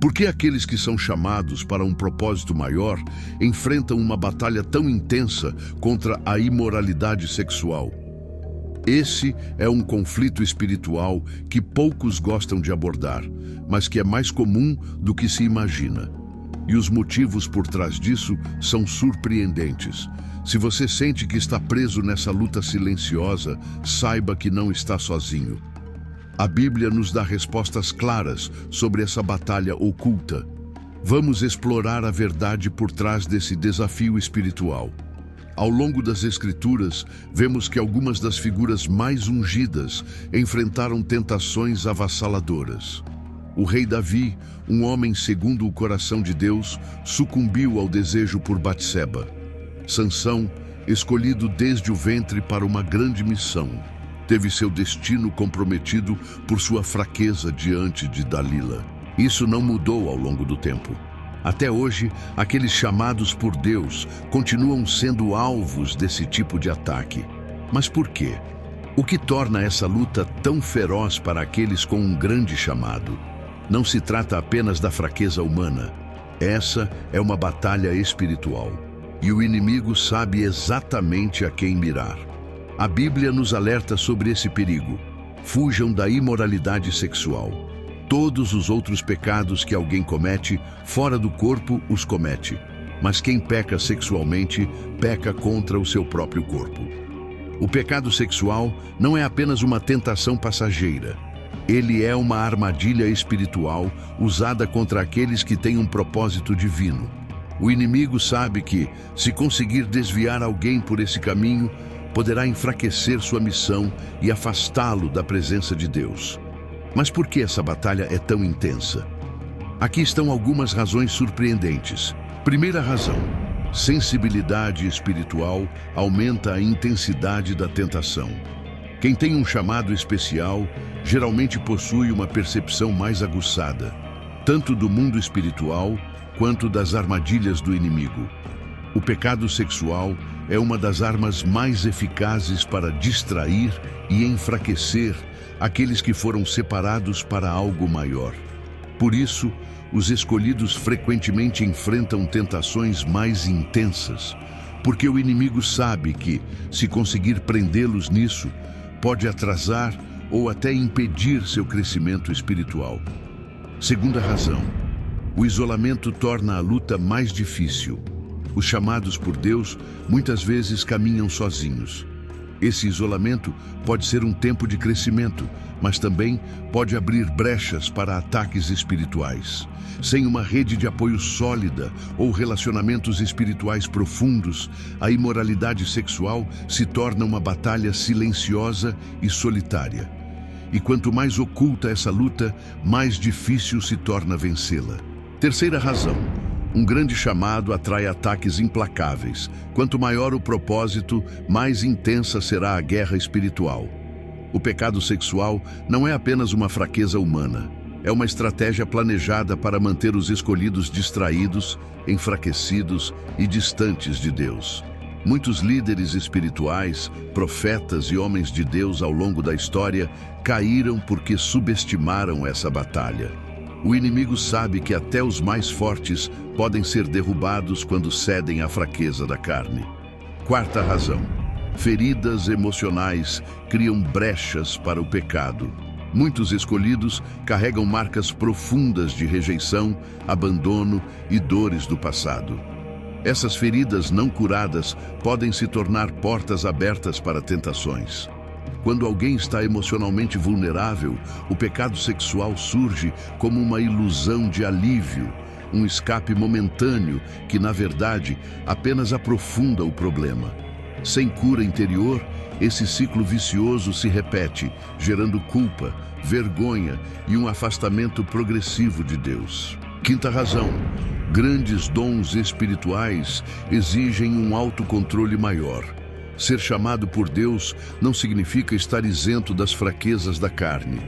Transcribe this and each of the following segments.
Por que aqueles que são chamados para um propósito maior enfrentam uma batalha tão intensa contra a imoralidade sexual? Esse é um conflito espiritual que poucos gostam de abordar, mas que é mais comum do que se imagina. E os motivos por trás disso são surpreendentes. Se você sente que está preso nessa luta silenciosa, saiba que não está sozinho. A Bíblia nos dá respostas claras sobre essa batalha oculta. Vamos explorar a verdade por trás desse desafio espiritual. Ao longo das Escrituras, vemos que algumas das figuras mais ungidas enfrentaram tentações avassaladoras. O rei Davi, um homem segundo o coração de Deus, sucumbiu ao desejo por Batseba. Sansão, escolhido desde o ventre para uma grande missão, teve seu destino comprometido por sua fraqueza diante de Dalila. Isso não mudou ao longo do tempo. Até hoje, aqueles chamados por Deus continuam sendo alvos desse tipo de ataque. Mas por quê? O que torna essa luta tão feroz para aqueles com um grande chamado? Não se trata apenas da fraqueza humana. Essa é uma batalha espiritual. E o inimigo sabe exatamente a quem mirar. A Bíblia nos alerta sobre esse perigo. Fujam da imoralidade sexual. Todos os outros pecados que alguém comete, fora do corpo, os comete. Mas quem peca sexualmente, peca contra o seu próprio corpo. O pecado sexual não é apenas uma tentação passageira. Ele é uma armadilha espiritual usada contra aqueles que têm um propósito divino. O inimigo sabe que, se conseguir desviar alguém por esse caminho, poderá enfraquecer sua missão e afastá-lo da presença de Deus. Mas por que essa batalha é tão intensa? Aqui estão algumas razões surpreendentes. Primeira razão: sensibilidade espiritual aumenta a intensidade da tentação. Quem tem um chamado especial geralmente possui uma percepção mais aguçada, tanto do mundo espiritual quanto das armadilhas do inimigo. O pecado sexual é uma das armas mais eficazes para distrair e enfraquecer aqueles que foram separados para algo maior. Por isso, os escolhidos frequentemente enfrentam tentações mais intensas, porque o inimigo sabe que, se conseguir prendê-los nisso, pode atrasar ou até impedir seu crescimento espiritual. Segunda razão: o isolamento torna a luta mais difícil. Os chamados por Deus muitas vezes caminham sozinhos. Esse isolamento pode ser um tempo de crescimento, mas também pode abrir brechas para ataques espirituais. Sem uma rede de apoio sólida ou relacionamentos espirituais profundos, a imoralidade sexual se torna uma batalha silenciosa e solitária. E quanto mais oculta essa luta, mais difícil se torna vencê-la. Terceira razão: um grande chamado atrai ataques implacáveis. Quanto maior o propósito, mais intensa será a guerra espiritual. O pecado sexual não é apenas uma fraqueza humana. É uma estratégia planejada para manter os escolhidos distraídos, enfraquecidos e distantes de Deus. Muitos líderes espirituais, profetas e homens de Deus ao longo da história caíram porque subestimaram essa batalha. O inimigo sabe que até os mais fortes podem ser derrubados quando cedem à fraqueza da carne. Quarta razão: feridas emocionais criam brechas para o pecado. Muitos escolhidos carregam marcas profundas de rejeição, abandono e dores do passado. Essas feridas não curadas podem se tornar portas abertas para tentações. Quando alguém está emocionalmente vulnerável, o pecado sexual surge como uma ilusão de alívio, um escape momentâneo que, na verdade, apenas aprofunda o problema. Sem cura interior, esse ciclo vicioso se repete, gerando culpa, vergonha e um afastamento progressivo de Deus. Quinta razão: grandes dons espirituais exigem um autocontrole maior. Ser chamado por Deus não significa estar isento das fraquezas da carne.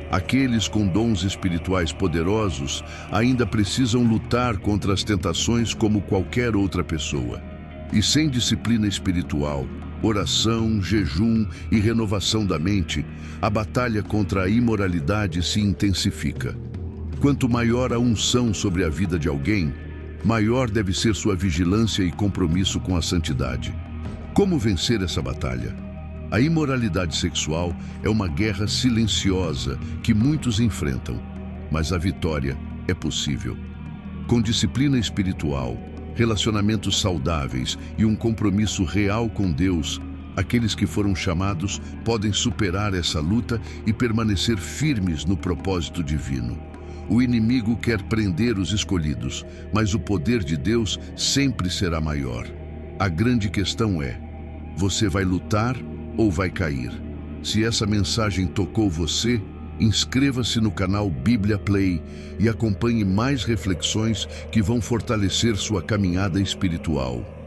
Aqueles com dons espirituais poderosos ainda precisam lutar contra as tentações como qualquer outra pessoa. E sem disciplina espiritual, oração, jejum e renovação da mente, a batalha contra a imoralidade se intensifica. Quanto maior a unção sobre a vida de alguém, maior deve ser sua vigilância e compromisso com a santidade. Como vencer essa batalha? A imoralidade sexual é uma guerra silenciosa que muitos enfrentam, mas a vitória é possível. Com disciplina espiritual, relacionamentos saudáveis e um compromisso real com Deus, aqueles que foram chamados podem superar essa luta e permanecer firmes no propósito divino. O inimigo quer prender os escolhidos, mas o poder de Deus sempre será maior. A grande questão é: você vai lutar ou vai cair? Se essa mensagem tocou você, inscreva-se no canal Bíblia Play e acompanhe mais reflexões que vão fortalecer sua caminhada espiritual.